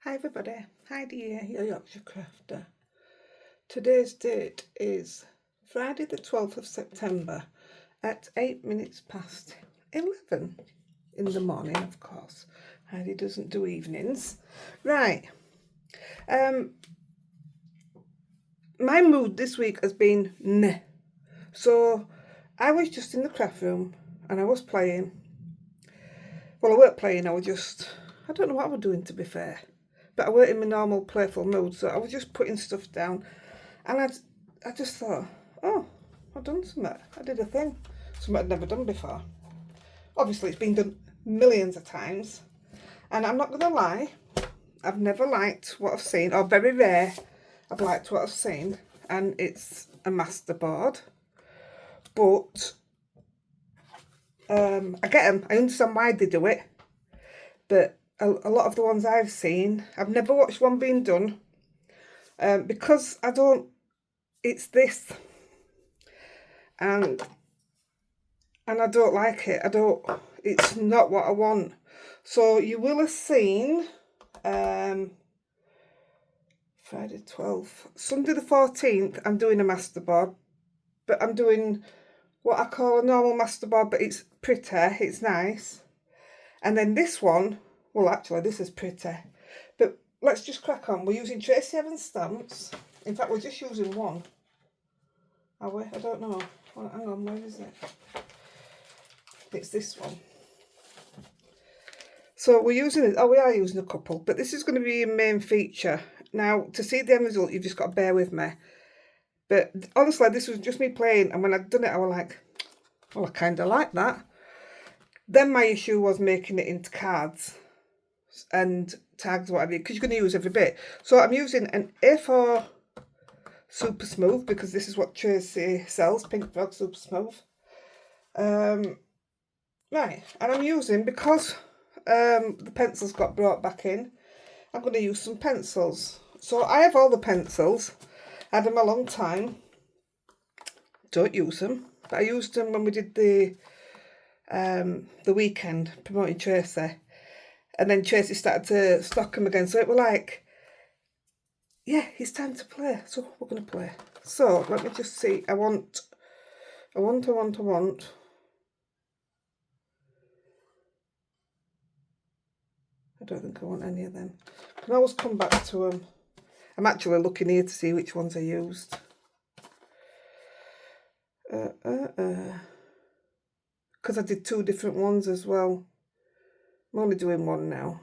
Hi everybody, Heidi here, your Yorkshire crafter. Today's date is Friday the 12th of September at 8 minutes past 11 in the morning, of course. Heidi doesn't do evenings. Right, my mood this week has been meh. So I was just in the craft room and I was playing. Well, I weren't playing, I don't know what I was doing to be fair. But I weren't in my normal playful mood, so I was just putting stuff down. And I just thought, oh, I've done something. I did a thing. Something I'd never done before. Obviously, it's been done millions of times. And I'm not going to lie, I've never liked what I've seen, or very rare I've liked what I've seen. And it's a masterboard. But I get them. I understand why they do it. But a lot of the ones I've seen, I've never watched one being done. Because it's this. And I don't like it. It's not what I want. So you will have seen Friday 12th, Sunday the 14th, I'm doing a masterboard. But I'm doing what I call a normal masterboard, but it's pretty, it's nice. And then this one, well actually this is pretty. But let's just crack on. We're using Tracy Evans stamps. In fact, we're just using one. Are we? I don't know. Well, hang on, where is it? It's this one. So we are using a couple, but this is going to be a main feature. Now, to see the end result, you've just got to bear with me. But honestly, this was just me playing, and when I'd done it, I was like, well, I kind of like that. Then my issue was making it into cards and tags, whatever, because you're going to use every bit. So I'm using an A4 Super Smooth, because this is what Tracy sells, Pink Frog Super Smooth. Right, and I'm using, because the pencils got brought back in, I'm going to use some pencils. So I have all the pencils. I had them a long time. Don't use them. But I used them when we did the weekend promoting Tracy. And then Tracy started to stock them again. So it was like, yeah, it's time to play. So we're going to play. So let me just see. I want. I don't think I want any of them. I can always come back to them. I'm actually looking here to see which ones I used. Because I did two different ones as well. I'm only doing one now.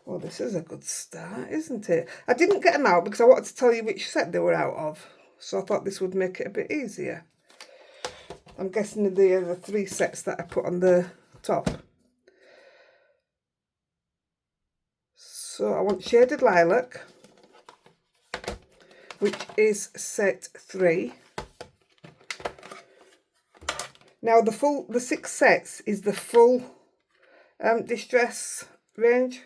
Well, this is a good start, isn't it? I didn't get them out because I wanted to tell you which set they were out of. So I thought this would make it a bit easier. I'm guessing they are the 3 sets that I put on the top. So I want Shaded Lilac, which is set 3. Now the 6 sets is the full distress range.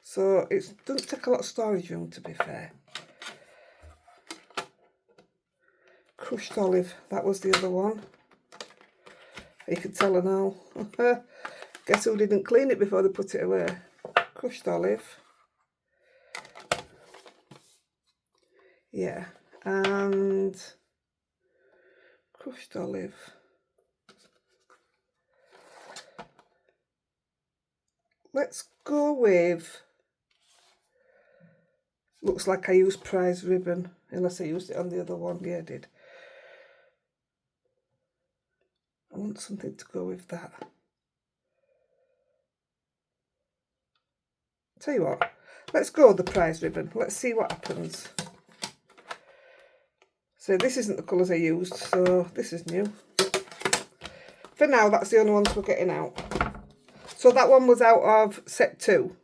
So it doesn't take a lot of storage room, to be fair. Crushed Olive, that was the other one. You can tell and all. Guess who didn't clean it before they put it away? Crushed Olive. Yeah, and Crushed Olive. Let's go with, looks like I used prize ribbon, unless I used it on the other one. Yeah, I did. I want something to go with that. Tell you what, let's go with the prize ribbon. Let's see what happens. So this isn't the colours I used, so this is new. For now, that's the only ones we're getting out. So that one was out of set 2.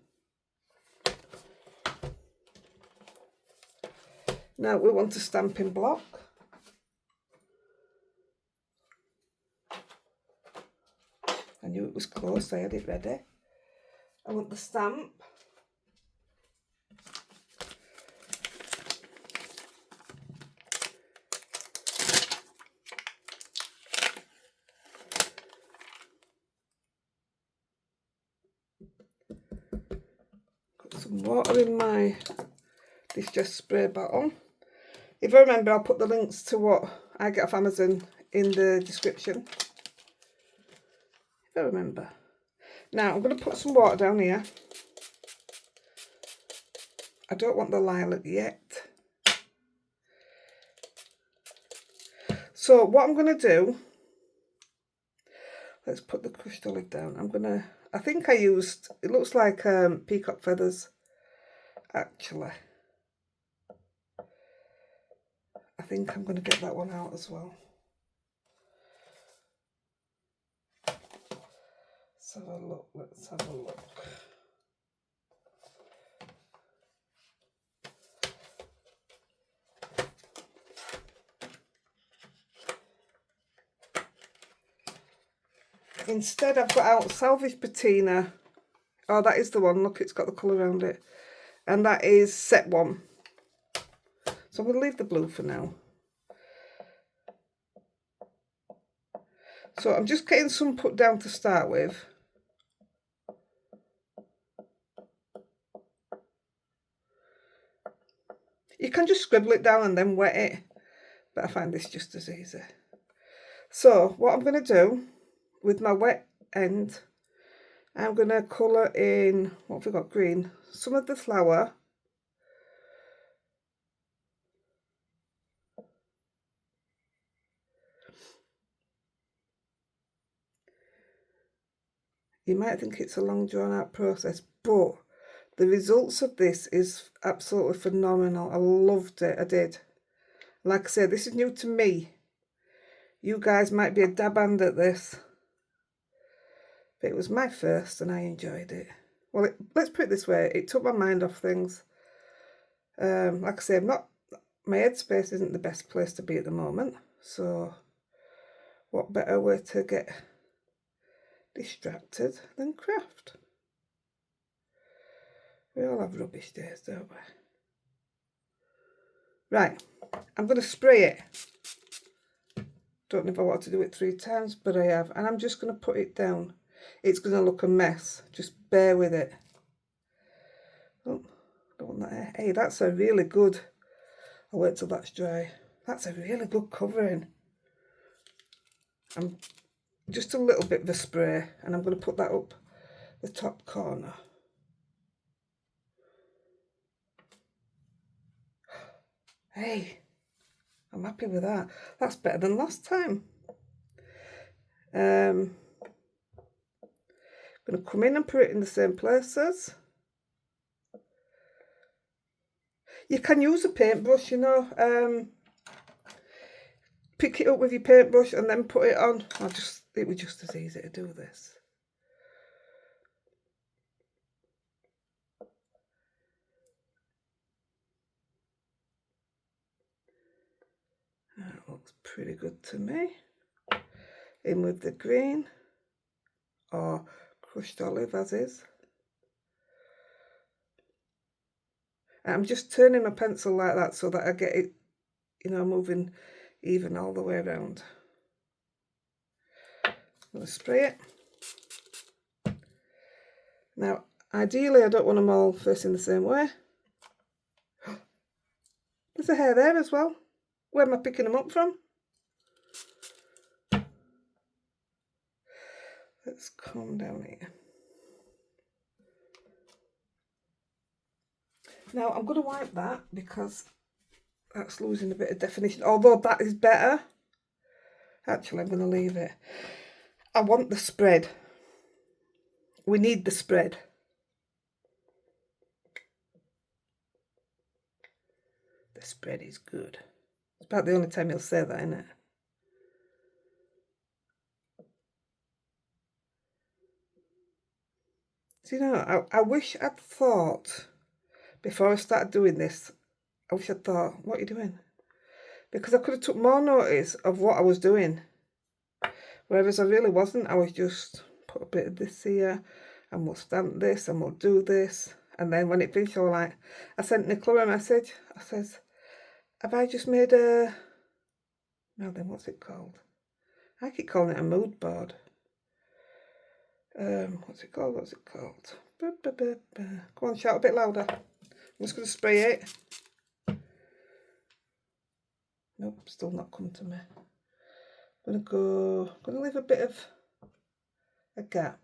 Now we want a stamping block. I knew it was close, I had it ready. I want the stamp. some water in my distress spray bottle. If I remember, I'll put the links to what I get off Amazon in the description. If I remember. Now, I'm going to put some water down here. I don't want the lilac yet. So what I'm going to do, let's put the crushed olive down. I think I used, it looks like peacock feathers, actually. I think I'm going to get that one out as well. Let's have a look, let's have a look. Instead, I've got out Salvage Patina. Oh, that is the one. Look, it's got the colour around it. And that is set 1. So I'm going to leave the blue for now. So I'm just getting some put down to start with. You can just scribble it down and then wet it. But I find this just as easy. So what I'm going to do with my wet end, I'm going to colour in, what have we got, green, some of the flower. You might think it's a long drawn out process, but the results of this is absolutely phenomenal. I loved it, I did. Like I said, this is new to me. You guys might be a dab hand at this. But it was my first and I enjoyed it. Well, let's put it this way, it took my mind off things. Like I say, my headspace isn't the best place to be at the moment. So what better way to get distracted than craft? We all have rubbish days, don't we? Right, I'm going to spray it. Don't know if I want to do it 3 times, but I have. And I'm just going to put it down. It's going to look a mess. Just bear with it. Oh, don't want that here. Hey, that's a really good... I'll wait till that's dry. That's a really good covering. I'm just a little bit of a spray, and I'm going to put that up the top corner. Hey, I'm happy with that. That's better than last time. I'm going to come in and put it in the same places. You can use a paintbrush, you know. Pick it up with your paintbrush and then put it on. It was just as easy to do this. That looks pretty good to me. In with the green or crushed olive as is. I'm just turning my pencil like that so that I get it, you know, moving even all the way around. I'm going to spray it. Now, ideally, I don't want them all facing the same way. There's a hair there as well. Where am I picking them up from? Let's come down here. Now, I'm going to wipe that because that's losing a bit of definition. Although that is better. Actually, I'm going to leave it. I want the spread. We need the spread. The spread is good. It's about the only time you'll say that, isn't it? So, you know, I wish I'd thought, before I started doing this, I wish I'd thought, what are you doing? Because I could have took more notice of what I was doing. Whereas I really wasn't. I was just put a bit of this here, and we'll stamp this, and we'll do this. And then when it finished, I sent Nicola a message. I says, have I just made a... No, then what's it called? I keep calling it a mood board. What's it called? Go on, shout a bit louder. I'm just going to spray it. Nope, still not come to me. I'm going to leave a bit of a gap.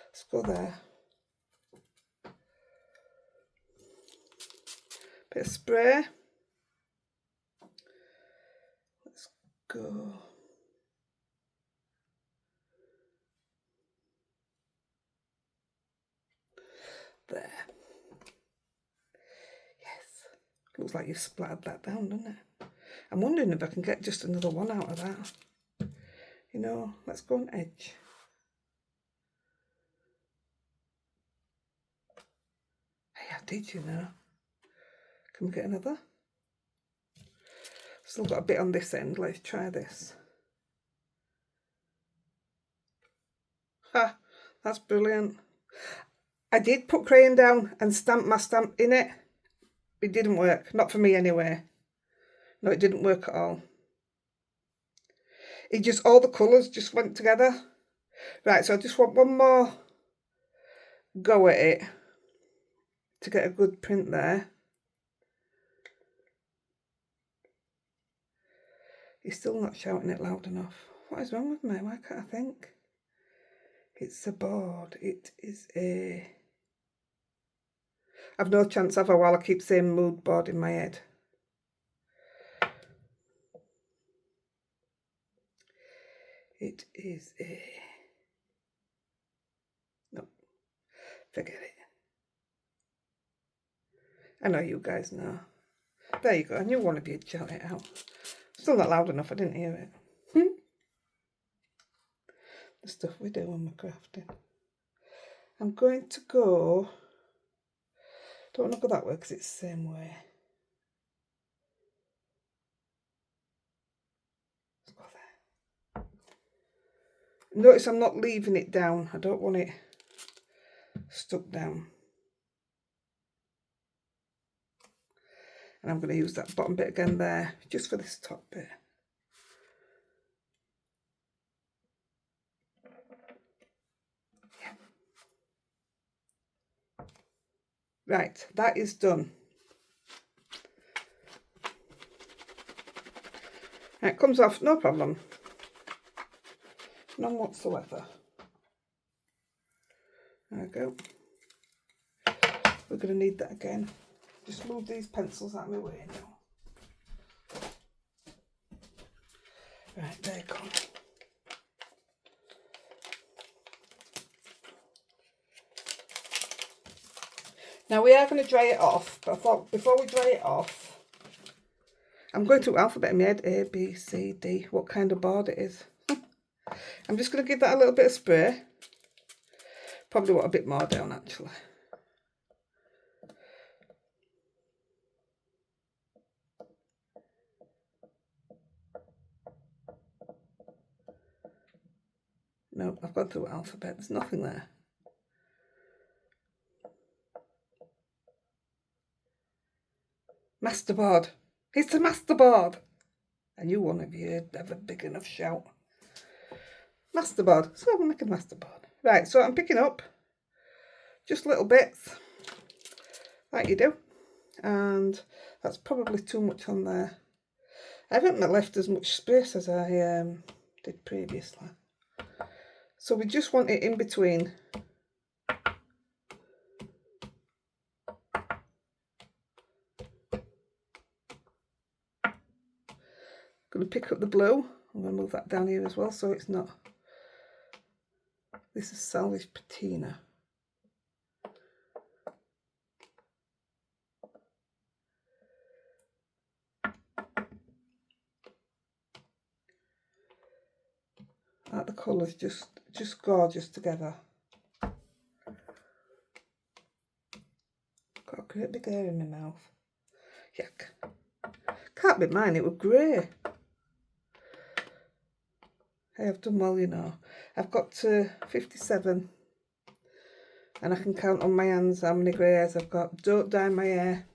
Let's go there. Bit of spray. Let's go. There. Yes. Looks like you've splattered that down, doesn't it? I'm wondering if I can get just another one out of that. You know, let's go on edge. Hey, I did, you know. Can we get another? Still got a bit on this end. Let's try this. Ha! That's brilliant. I did put crayon down and stamp my stamp in it. It didn't work. Not for me anyway. No, it didn't work at all. It just, all the colours just went together. Right, so I just want one more go at it to get a good print there. He's still not shouting it loud enough. What is wrong with me? Why can't I think? It's a board. It is a... I've no chance, have I, while I keep saying mood board in my head. It is a... No, forget it. I know you guys know. There you go. I knew one of you'd shout it out. Still not loud enough. I didn't hear it. The stuff we do when we're crafting. I'm going to go... Don't want to go that way because it's the same way. Let's go there. Notice I'm not leaving it down. I don't want it stuck down. And I'm going to use that bottom bit again there, just for this top bit. Yeah. Right, that is done. It comes off, no problem. None whatsoever. There we go. We're going to need that again. Just move these pencils out of my way now. Right, there you go. Now we are going to dry it off, but I thought before we dry it off, I'm going to alphabet in my head, A, B, C, D, what kind of board it is. I'm just going to give that a little bit of spray. Probably want a bit more down actually. No, I've gone through alphabet, there's nothing there. Masterboard. It's the masterboard. I knew one of you would have a big enough shout. Masterboard. So I'm making masterboard. Right, so I'm picking up just little bits like you do. And that's probably too much on there. I haven't left as much space as I did previously. So we just want it in between. Going to pick up the blue. I'm going to move that down here as well so it's not... This is Salvage Patina. Like the colours just gorgeous together. Got a great big hair in my mouth. Yuck. Can't be mine, it was grey. Hey, I've done well, you know. I've got to 57 and I can count on my hands how many grey hairs I've got. Don't dye my hair.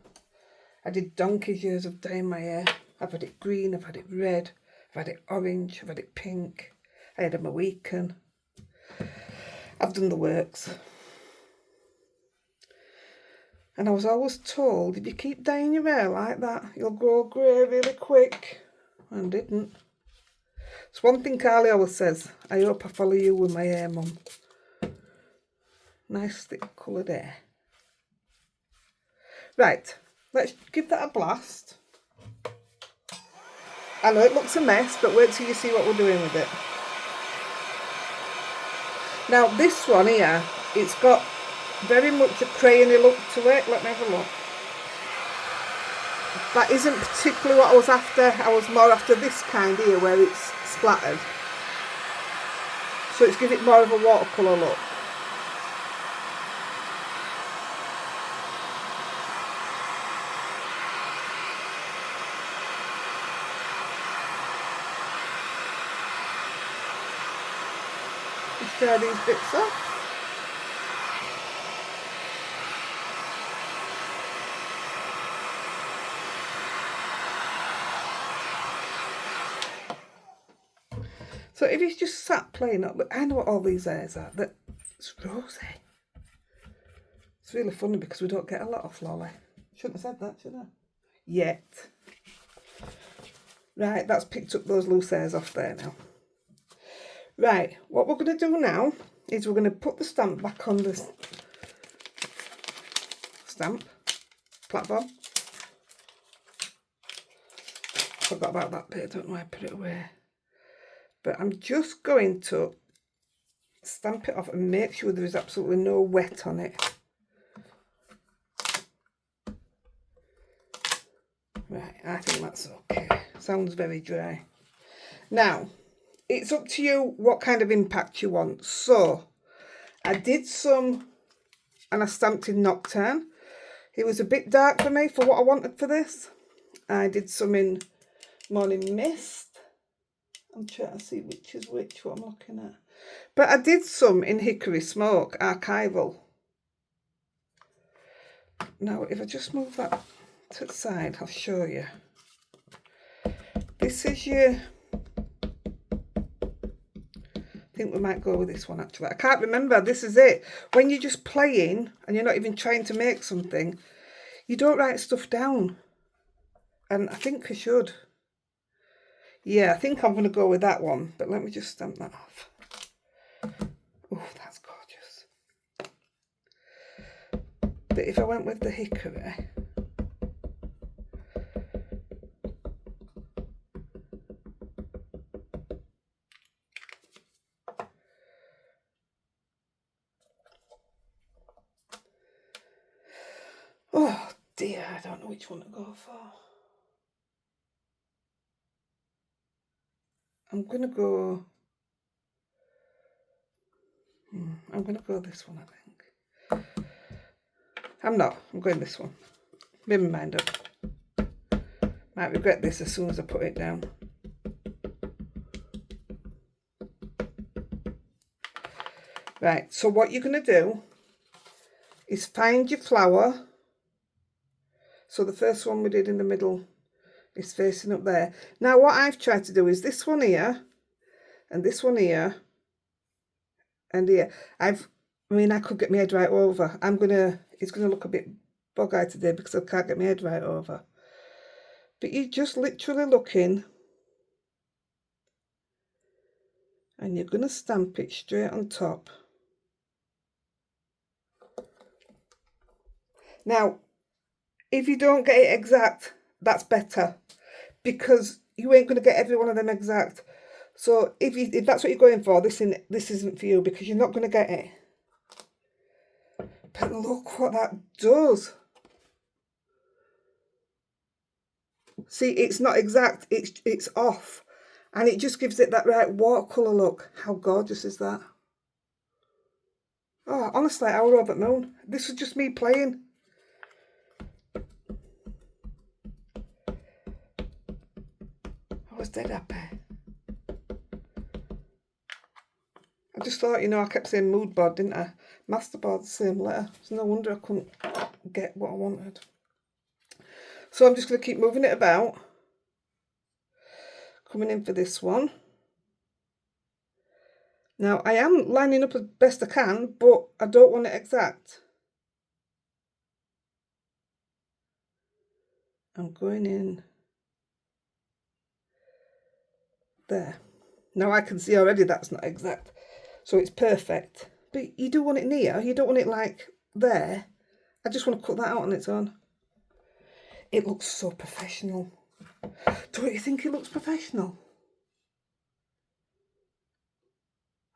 I did donkey's years of dyeing my hair. I've had it green, I've had it red, I've had it orange, I've had it pink. I had a Mohican. I've done the works. And I was always told, if you keep dyeing your hair like that, you'll grow grey really quick. And didn't. It's one thing Carly always says, I hope I follow you with my hair, Mum. Nice thick coloured hair. Right, let's give that a blast. I know it looks a mess, but wait till you see what we're doing with it. Now this one here, it's got very much a crayony look to it. Let me have a look. That isn't particularly what I was after. I was more after this kind here where it's splattered. So it's give it more of a watercolour look. Let's dry these bits off. So if you just sat playing up, I know what all these hairs are. It's rosy. It's really funny because we don't get a lot of Lolly. Shouldn't have said that, should I? Yet. Right, that's picked up those loose hairs off there now. Right, what we're going to do now is we're going to put the stamp back on the stamp platform. Forgot about that bit, I don't know why I put it away. But I'm just going to stamp it off and make sure there is absolutely no wet on it. Right, I think that's okay. Sounds very dry. Now, it's up to you what kind of impact you want. So, I did some, and I stamped in Nocturne. It was a bit dark for me for what I wanted for this. I did some in Morning Mist. I'm trying to see which is which, what I'm looking at. But I did some in Hickory Smoke, Archival. Now, if I just move that to the side, I'll show you. This is your... I think we might go with this one, actually. I can't remember. This is it. When you're just playing and you're not even trying to make something, you don't write stuff down. And I think I should. Yeah, I think I'm going to go with that one. But let me just stamp that off. Oh, that's gorgeous. But if I went with the hickory... Oh dear, I don't know which one to go for. I'm going to go... I'm going to go this one, I think. I'm not. I'm going this one. Made my mind up. Might regret this as soon as I put it down. Right, so what you're going to do is find your flower. So the first one we did in the middle is facing up there. Now what I've tried to do is this one here, and this one here, and here. I mean, I could get my head right over. It's gonna look a bit bug-eyed today because I can't get my head right over. But you're just literally looking, and you're gonna stamp it straight on top. Now, if you don't get it exact, that's better, because you ain't gonna get every one of them exact. So if that's what you're going for, this isn't for you, because you're not gonna get it. But look what that does. See, it's not exact, it's off. And it just gives it that right watercolour look. How gorgeous is that? Oh, honestly, I was over the moon. This was just me playing. I was dead happy. I just thought, you know, I kept saying mood board, didn't I? Masterboard, same letter. It's no wonder I couldn't get what I wanted. So I'm just going to keep moving it about. Coming in for this one. Now, I am lining up as best I can, but I don't want it exact. I'm going in there. Now I can see already that's not exact, so it's perfect. But you do want it near, you don't want it like there. I just want to cut that out on its own. It looks so professional. Don't you think it looks professional?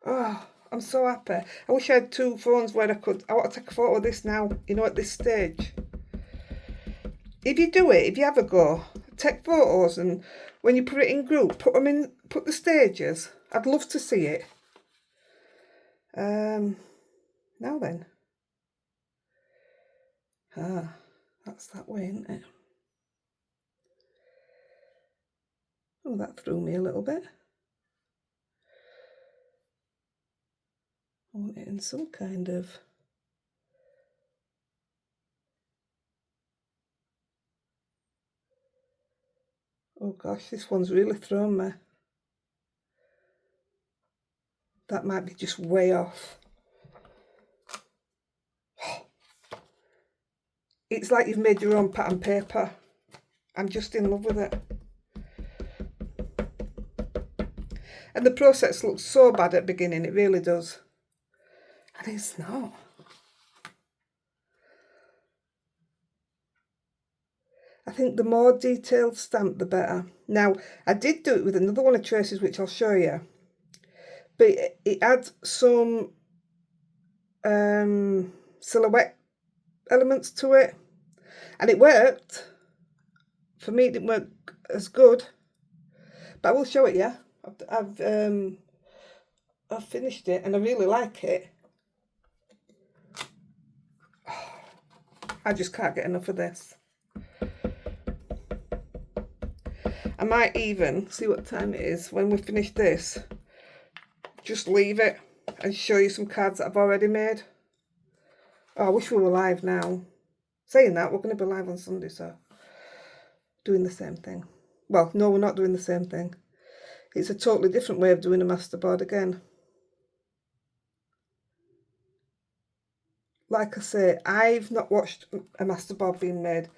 Oh, I'm so happy. I wish I had two phones where I want to take a photo of this now, you know, at this stage. If you do it, if you have a go, take photos, and when you put it in group, put the stages. I'd love to see it. Now then. That's that way, isn't it? Oh, that threw me a little bit. I want it in some kind of... Oh gosh, this one's really thrown me. That might be just way off. It's like you've made your own pattern paper. I'm just in love with it. And the process looks so bad at the beginning, it really does. And it's not. I think the more detailed stamp, the better. Now, I did do it with another one of Tracy's, which I'll show you. But it adds some silhouette elements to it. And it worked. For me, it didn't work as good. But I will show it you. I've finished it and I really like it. I just can't get enough of this. I might even, see what time it is, when we finish this, just leave it and show you some cards that I've already made. Oh, I wish we were live now. Saying that, we're going to be live on Sunday, so doing the same thing. Well, no, we're not doing the same thing. It's a totally different way of doing a masterboard again. Like I say, I've not watched a masterboard being made,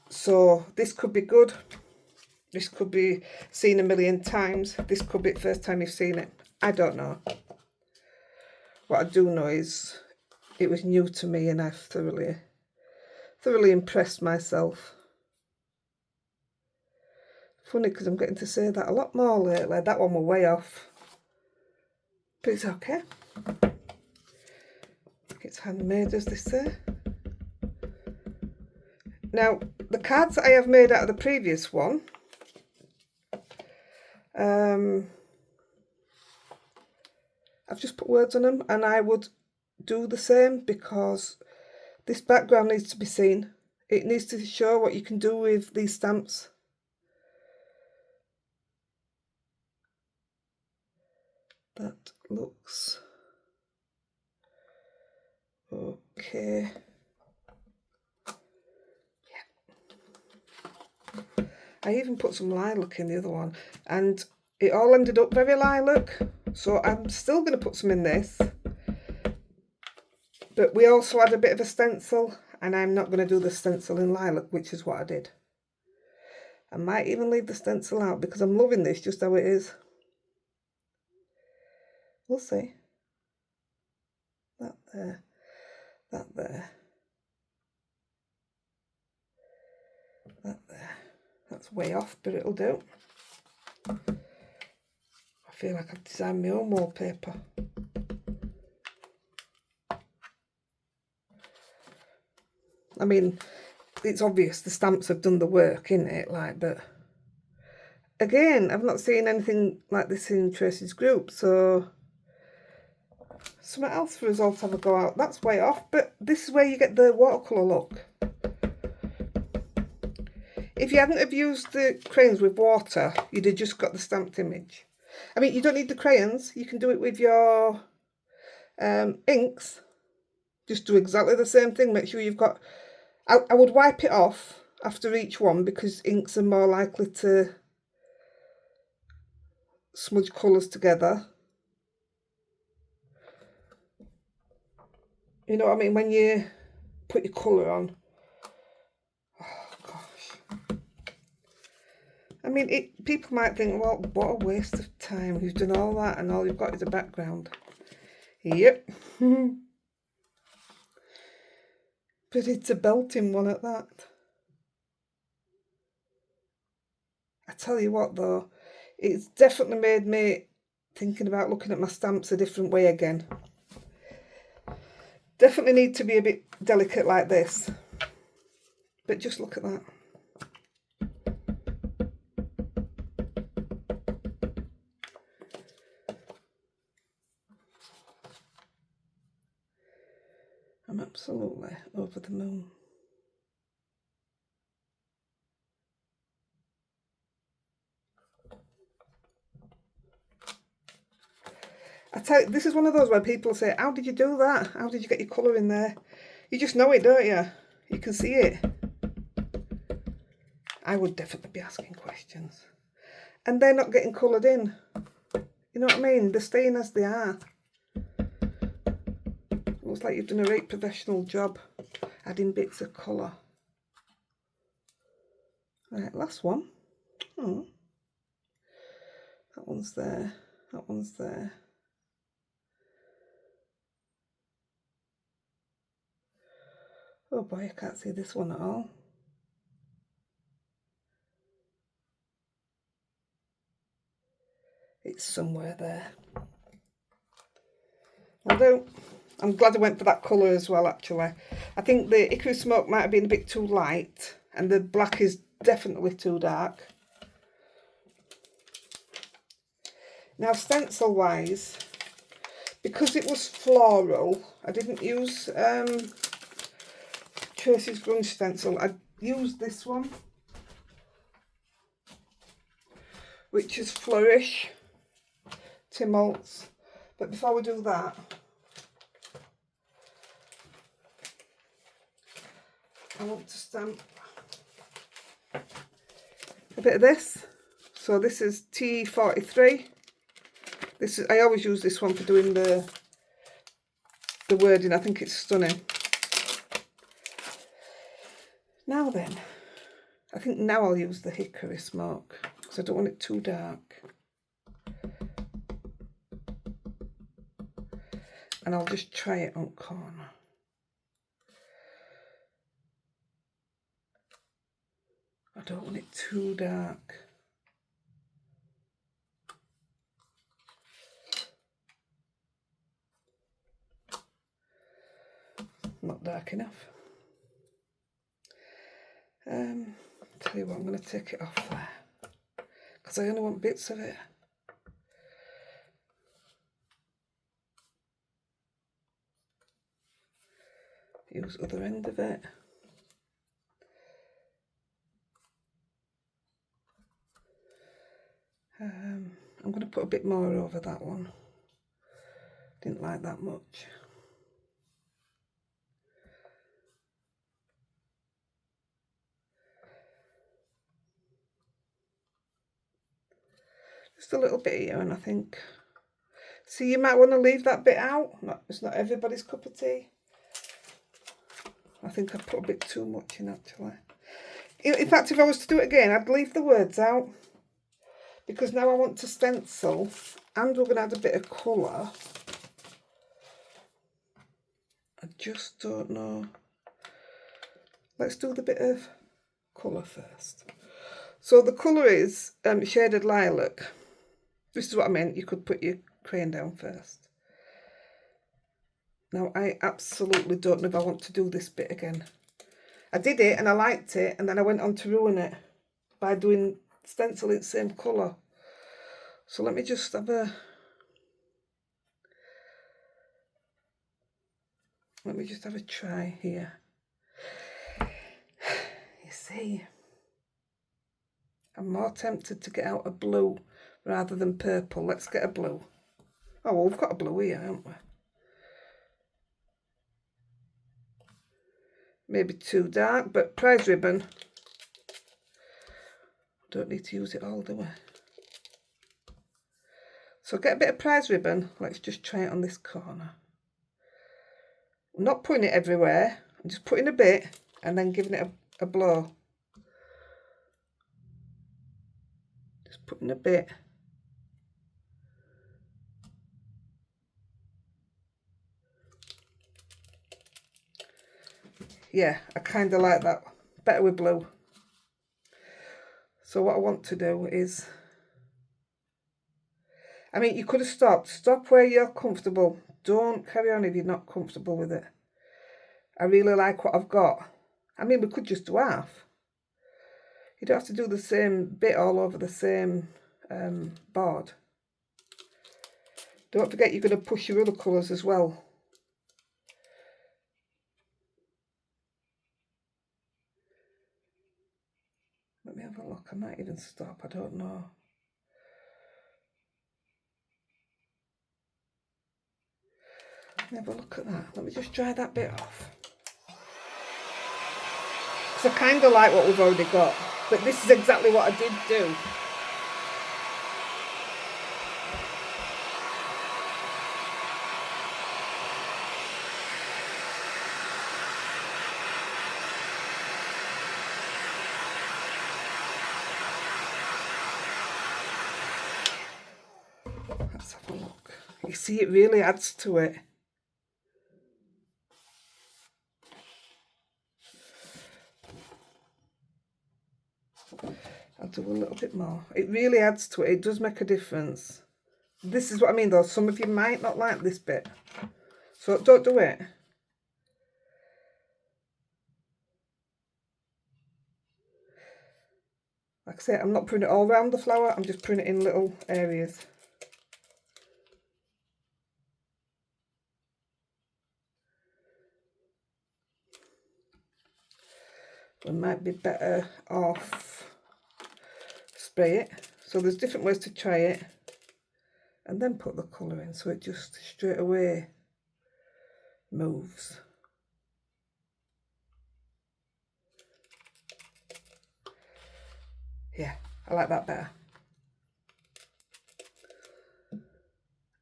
so this could be good. This could be seen a million times. This could be the first time you've seen it. I don't know. What I do know is it was new to me and I've thoroughly impressed myself. Funny because I'm getting to say that a lot more lately. That one was way off. But it's okay. It's handmade, as they say. Now, the cards that I have made out of the previous one, I've just put words on them, and I would do the same because this background needs to be seen. It needs to show what you can do with these stamps. That looks okay. Yeah. I even put some lilac in the other one, and it all ended up very lilac, so I'm still going to put some in this. But we also had a bit of a stencil, and I'm not going to do the stencil in lilac, which is what I did. I might even leave the stencil out because I'm loving this just how it is. We'll see. That there, that there, that there. That's way off, but it'll do. I feel like I've designed my own wallpaper. I mean, it's obvious the stamps have done the work, isn't it? Like, but again, I've not seen anything like this in Tracy's group, so something else for us all to have a go out. That's way off, but this is where you get the watercolour look. If you hadn't have used the crayons with water, you'd have just got the stamped image. I mean, you don't need the crayons. You can do it with your inks. Just do exactly the same thing. Make sure you've got... I would wipe it off after each one because inks are more likely to smudge colours together. You know what I mean? When you put your colour on. Oh, gosh. I mean, people might think, well, what a waste of time. You've done all that and all you've got is a background. Yep. But it's a belting one at that. I tell you what though, it's definitely made me thinking about looking at my stamps a different way again. Definitely need to be a bit delicate like this. But just look at that. I'm absolutely over the moon. I tell you, this is one of those where people say, how did you do that? How did you get your colour in there? You just know it, don't you? You can see it. I would definitely be asking questions. And they're not getting coloured in. You know what I mean? They're staying as they are. Looks like you've done a great professional job adding bits of colour. Right, last one. Oh, that one's there. That one's there. Oh boy, I can't see this one at all. It's somewhere there. Although, I'm glad I went for that colour as well, actually. I think the hickory smoke might have been a bit too light, and the black is definitely too dark. Now, stencil-wise, because it was floral, I didn't use Tracy's Grunge stencil. I used this one, which is Flourish, Tim Holtz. But before we do that, I want to stamp a bit of this. So this is T43. This is, I always use this one for doing the wording. I think it's stunning. Now then, I think now I'll use the hickory smoke because I don't want it too dark. And I'll just try it on corner. I don't want it too dark. Not dark enough. Tell you what, I'm going to take it off there because I only want bits of it. Use other end of it. I'm going to put a bit more over that one. Didn't like that much. Just a little bit here, and I think. See, you might want to leave that bit out. It's not everybody's cup of tea. I think I put a bit too much in, actually. In fact, if I was to do it again, I'd leave the words out. Because now I want to stencil, and we're going to add a bit of colour. I just don't know. Let's do the bit of colour first. So the colour is shaded lilac. This is what I meant. You could put your crayon down first. Now, I absolutely don't know if I want to do this bit again. I did it and I liked it, and then I went on to ruin it by doing stenciling the same colour. So let me just have a... Let me just have a try here. You see, I'm more tempted to get out a blue rather than purple. Let's get a blue. Oh, well, we've got a blue here, haven't we? Maybe too dark, but prize ribbon. Don't need to use it all, do we? So get a bit of prize ribbon. Let's just try it on this corner. I'm not putting it everywhere. I'm just putting a bit and then giving it a blow. Just putting a bit. Yeah, I kind of like that better with blue. So what I want to do is, I mean, you could have stopped. Stop where you're comfortable. Don't carry on if you're not comfortable with it. I really like what I've got. I mean, we could just do half. You don't have to do the same bit all over the same board. Don't forget you're going to push your other colours as well. Let me have a look. I might even stop. I don't know. Let me have a look at that. Let me just dry that bit off. Because I kind of like what we've already got. But this is exactly what I did do. Let's have a look. You see, it really adds to it. I'll do a little bit more. It really adds to it. It does make a difference. This is what I mean though. Some of you might not like this bit. So don't do it. Like I say, I'm not putting it all around the flower. I'm just putting it in little areas. We might be better off spray it. So there's different ways to try it. And then put the colour in so it just straight away moves. Yeah, I like that better.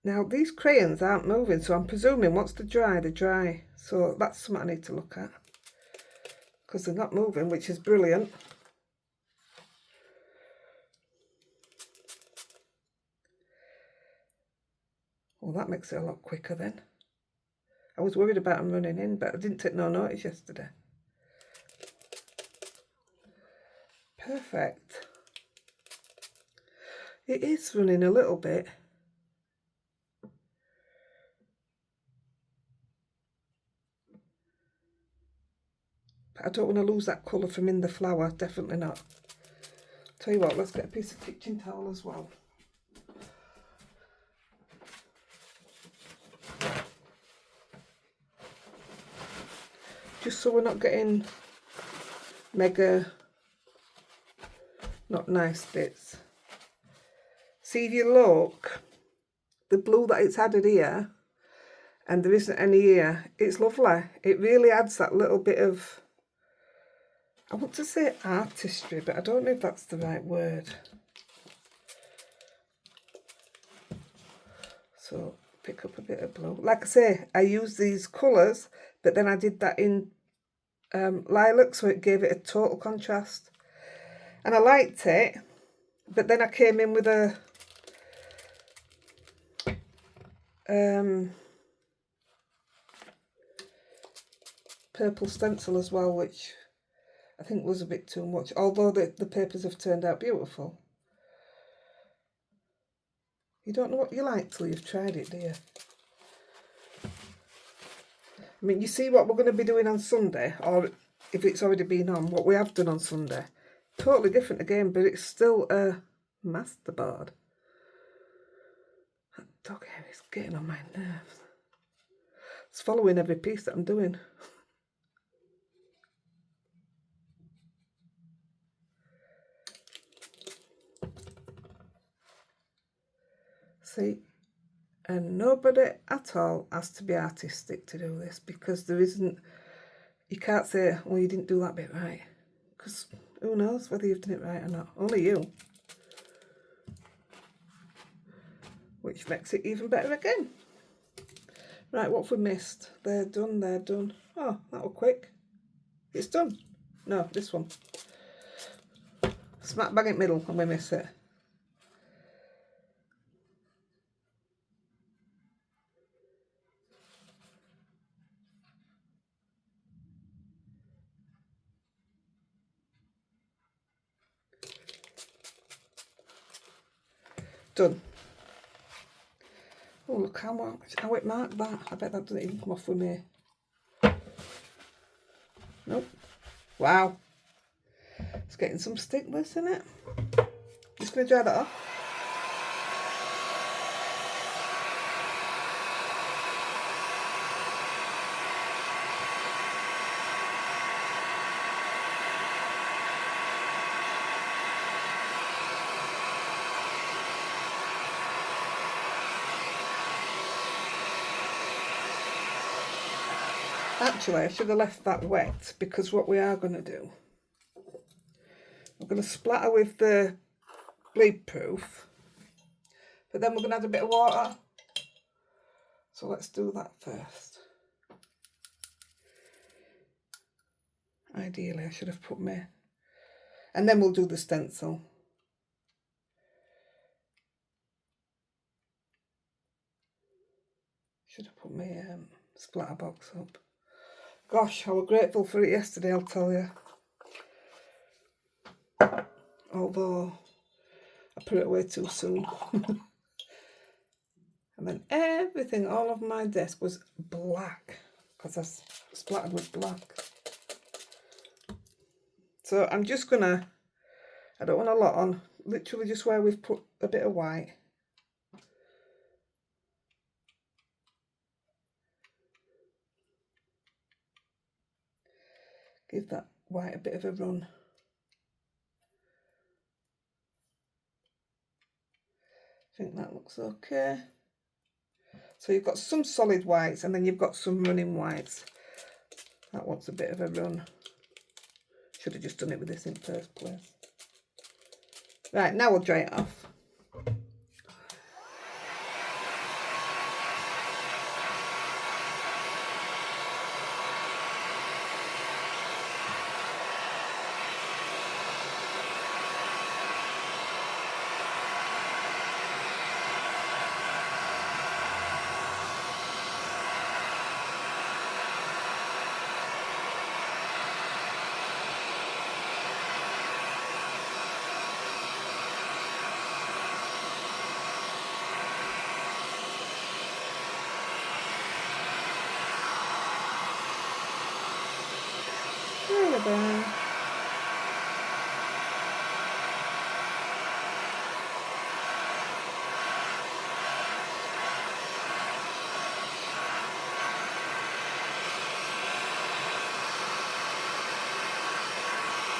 Now these crayons aren't moving, so I'm presuming once they're dry. So that's something I need to look at. Because they're not moving, which is brilliant. Well, that makes it a lot quicker then. I was worried about them running in, but I didn't take no notice yesterday. Perfect. It is running a little bit. But I don't want to lose that colour from in the flower, definitely not. Tell you what, let's get a piece of kitchen towel as well. Just so we're not getting mega not nice bits. See, if you look, the blue that it's added here, and there isn't any here, it's lovely. It really adds that little bit of, I want to say artistry, but I don't know if that's the right word. So pick up a bit of blue. Like I say, I used these colours, but then I did that in lilac, so it gave it a total contrast. And I liked it, but then I came in with a purple stencil as well, which I think was a bit too much, although the papers have turned out beautiful. You don't know what you like till you've tried it, do you? I mean, you see what we're going to be doing on Sunday, or if it's already been on, what we have done on Sunday. Totally different again, but it's still a masterboard. That dog hair is getting on my nerves. It's following every piece that I'm doing. See, and nobody at all has to be artistic to do this, because there isn't, you can't say, well, you didn't do that bit right, because who knows whether you've done it right or not, only you. Which makes it even better again. Right, what have we missed? They're done, they're done. Oh, that was quick. It's done. No, this one. Smack bang in the middle and we miss it. Done. Oh, look how it marked that. I bet that doesn't even come off with me. Nope. Wow. It's getting some stickless in it. Just going to dry that off. Actually, I should have left that wet, because what we are going to do, we're going to splatter with the bleed proof, but then we're going to add a bit of water. So let's do that first. Ideally, I should have put my, and then we'll do the stencil. Should have put my splatter box up. Gosh, I was grateful for it yesterday, I'll tell you. Although I put it away too soon. And then everything, all of my desk was black, because I splattered with black. So I'm just gonna, I don't want a lot on, literally just where we've put a bit of white. Give that white a bit of a run. I think that looks okay. So you've got some solid whites and then you've got some running whites. That wants a bit of a run. Should have just done it with this in first place. Right, now we'll dry it off. There we go.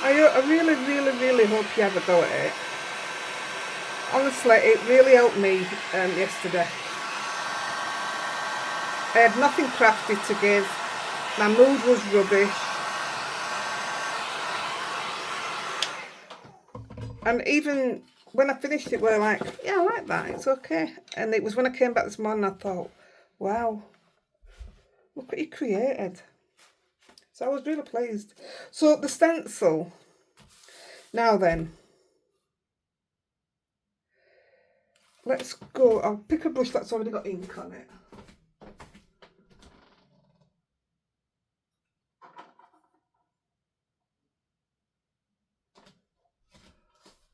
I really hope you have a go at it. Honestly, it really helped me yesterday. I had nothing crafty to give. My mood was rubbish. And even when I finished it, we were like, yeah, I like that, it's okay. And it was when I came back this morning, I thought, wow, look what you created. So I was really pleased. So the stencil, now then, let's go. I'll pick a brush that's already got ink on it.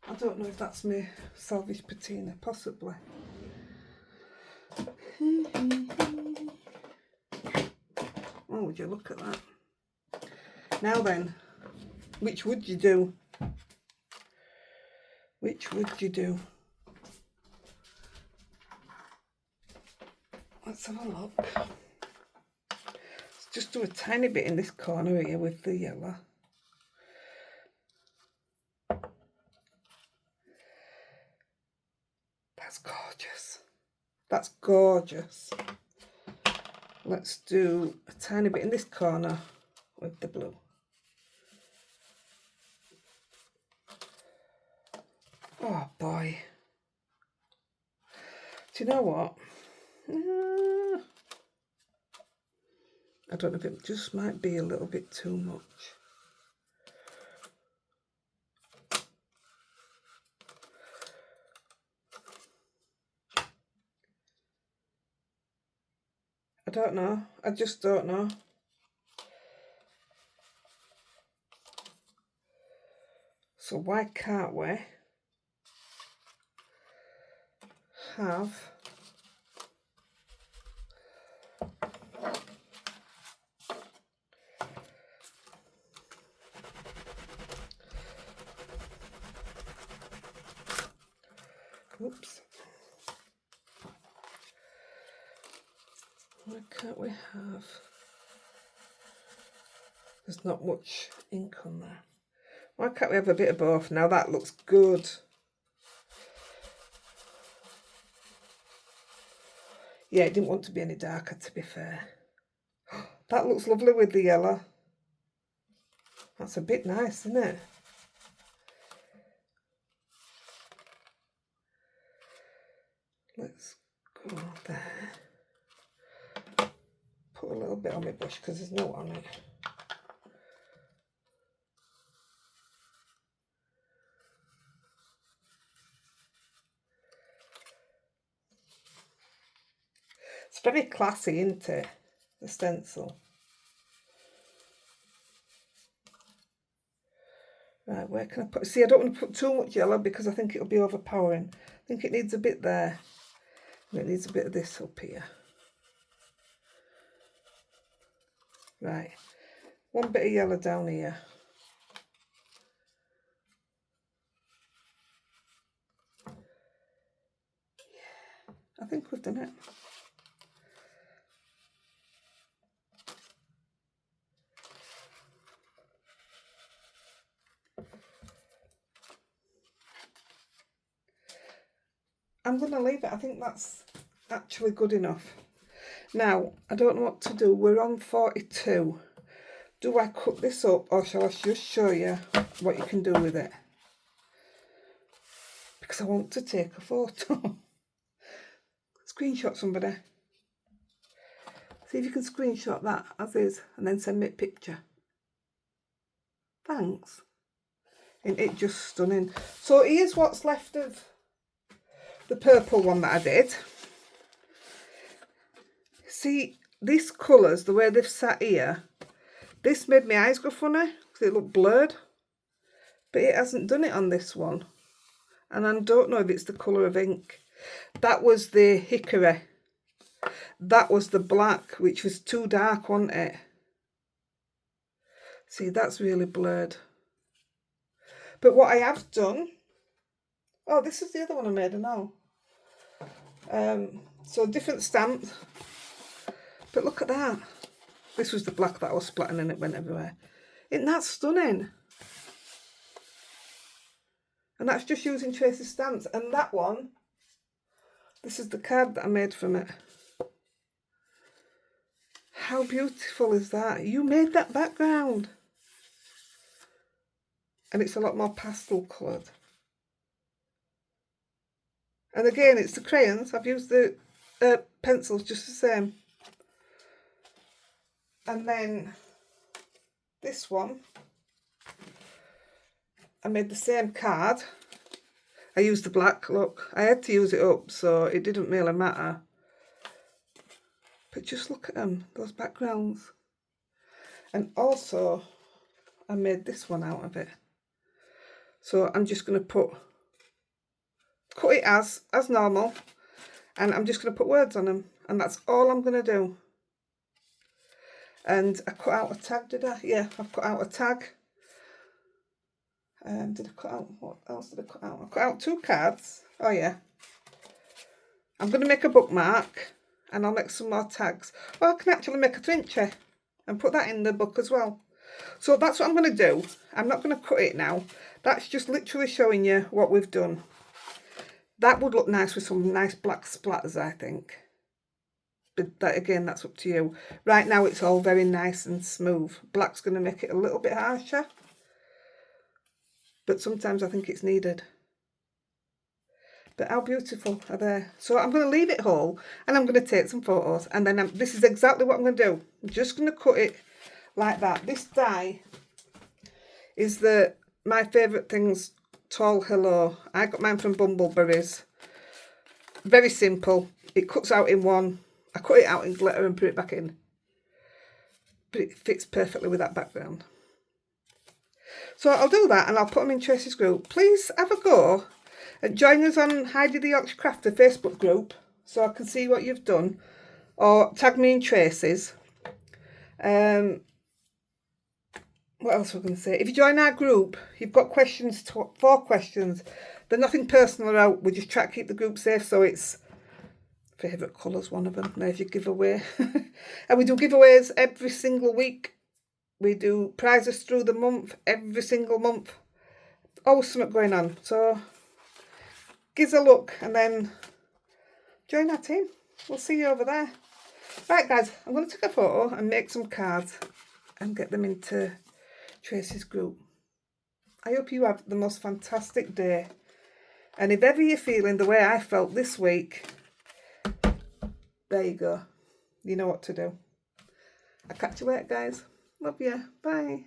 I don't know if that's my salvage patina, possibly. Oh, would you look at that? Now then, which would you do? Which would you do? Let's have a look. Let's just do a tiny bit in this corner here with the yellow. That's gorgeous. That's gorgeous. Let's do a tiny bit in this corner with the blue. Oh boy. Do you know what? I don't know if it just might be a little bit too much. I don't know. I just don't know. So why can't we have oops. Why can't we have... There's not much ink on there. Why can't we have a bit of both? Now that looks good. Yeah, it didn't want to be any darker, to be fair. That looks lovely with the yellow. That's a bit nice, isn't it? Let's go there. Put a little bit on my brush because there's no on it. It's very classy, isn't it? The stencil. Right, where can I put... See, I don't want to put too much yellow because I think it'll be overpowering. I think it needs a bit there. And it needs a bit of this up here. Right. One bit of yellow down here. Yeah, I think we've done it. I'm going to leave it. I think that's actually good enough. Now, I don't know what to do. We're on 42. Do I cut this up or shall I just show you what you can do with it? Because I want to take a photo. Screenshot somebody. See if you can screenshot that as is and then send me a picture. Thanks. Isn't it just stunning? So here's what's left of the purple one that I did. See, these colours, the way they've sat here, this made my eyes go funny because it looked blurred. But it hasn't done it on this one. And I don't know if it's the colour of ink. That was the hickory. That was the black, which was too dark, wasn't it? See, that's really blurred. But what I have done... Oh, this is the other one I made, I know. So different stamps. But look at that. This was the black that I was splatting and it went everywhere. Isn't that stunning? And that's just using Tracy's stamps. And that one, this is the card that I made from it. How beautiful is that? You made that background. And it's a lot more pastel coloured. And again, it's the crayons. I've used the pencils just the same. And then this one, I made the same card. I used the black, look. I had to use it up, so it didn't really matter. But just look at them, those backgrounds. And also, I made this one out of it. So I'm just going to cut it as normal. And I'm just going to put words on them. And that's all I'm going to do. And I cut out a tag, did I? Yeah, I've cut out a tag. Did I cut out, what else did I cut out? I cut out 2 cards. Oh yeah. I'm going to make a bookmark and I'll make some more tags. Well, I can actually make a twinchy and put that in the book as well. So that's what I'm going to do. I'm not going to cut it now. That's just literally showing you what we've done. That would look nice with some nice black splatters, I think. But that, again, that's up to you. Right now it's all very nice and smooth. Black's going to make it a little bit harsher. But sometimes I think it's needed. But how beautiful are they? So I'm going to leave it whole and I'm going to take some photos. And then this is exactly what I'm going to do. I'm just going to cut it like that. This die is my favourite things, Tall Hello. I got mine from Bumbleberries. Very simple. It cuts out in one. I cut it out in glitter and put it back in. But it fits perfectly with that background. So I'll do that and I'll put them in Tracy's group. Please have a go Join us on Heidi-The Yorkshire Crafter Facebook group so I can see what you've done, or tag me in Tracy's. What else we're going to say? If you join our group, you've got questions, 4 questions. They're nothing personal about. We just try to keep the group safe, so it's favourite colours, one of them. There's your giveaway. And we do giveaways every single week. We do prizes through the month, every single month. Always something going on. So give us a look and then join our team. We'll see you over there. Right, guys, I'm going to take a photo and make some cards and get them into Tracy's group. I hope you have the most fantastic day. And if ever you're feeling the way I felt this week, there you go. You know what to do. I'll catch you later, guys. Love you. Bye.